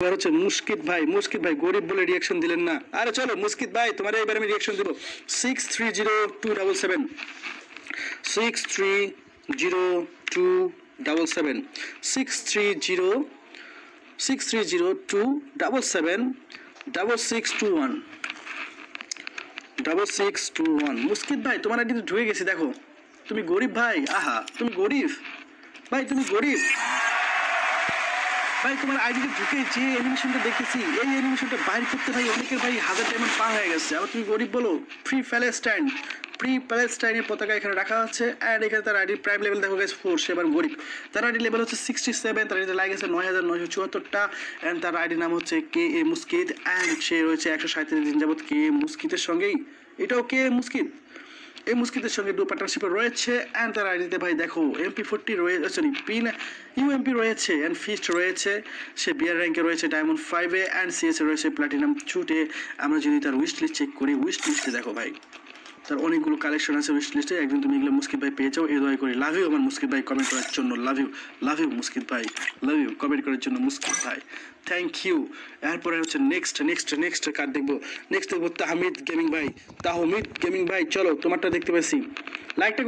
এবার হচ্ছে মুশকিত ভাই গরিব বলে রিয়াকশন দিলেন না। আরে চলো মুশকিত ভাই তোমার এবার আমি রিয়াকশন দেবো। 630277 630277 630277 6621 6621। মুশকিত ভাই তোমার আইডিতে ঢুকে গেছি দেখো। তুমি গরিব ভাই, আহা তুমি গরিব ভাই, তুমি গরিব ভাই। তোমার আইডিতে ঢুকে যে অ্যানিমেশনটা দেখেছি এই অ্যানিমেশনটা বাইর করতে ভাই অনেকের ভাই 1000 ডায়মন্ড পার হয়ে গেছে। আবার তুমি গরিব বলো। প্রি প্যালেস্টাইনের পতাকা এখানে রাখা আছে। অ্যান্ড এখানে তার আইডি প্রাইম লেভেল দেখো গেছে 4, সে এবার গরিব। তার আইডি লেভেল হচ্ছে 67, তার আইডিতে লাগে গেছে 9974টা। অ্যান্ড তার আইডি নাম হচ্ছে কে এ মুস্কিত। অ্যান্ড সে রয়েছে 137 দিন যাবত কে এ মুস্কিতের সঙ্গেই। এটাও কে এ মুস্কিত, এই মুস্কিতের সঙ্গে ডু পার্টনারশিপে রয়েছে। অ্যান্ড তার আইডিতে ভাই দেখো MP40 রয়েছে, সরি পিন ইউএমপি রয়েছে অ্যান্ড ফিস্ট রয়েছে। সে বিয়ার র্যাঙ্কে রয়েছে ডায়মন্ড 5-এ অ্যান্ড সিএসে রয়েছে প্লাটিনাম 2-তে। আমরা যদি তার উইশ লিস্ট চেক করি, উইশ লিস্টে দেখো ভাই তার অনেকগুলো কালেকশন আছে উইশ লিস্টে। একদিন তুমি এগুলো মুস্কিত ভাই পেয়ে যাও, এই দয়া করি। লাভ ইউ আমার মুস্কিত ভাই কমেন্ট করার জন্য, লাভ ইউ মুস্কিত ভাই, লাভ ইউ কমেন্ট করার জন্য মুস্কিত ভাই, থ্যাংক ইউ। এরপরে হচ্ছে নেক্সট কার্ড দেখবো। নেক্সট দেখবো তাহমিদ গেমিং ভাই। চলো তোমারটা দেখতে পাচ্ছি, লাইকটা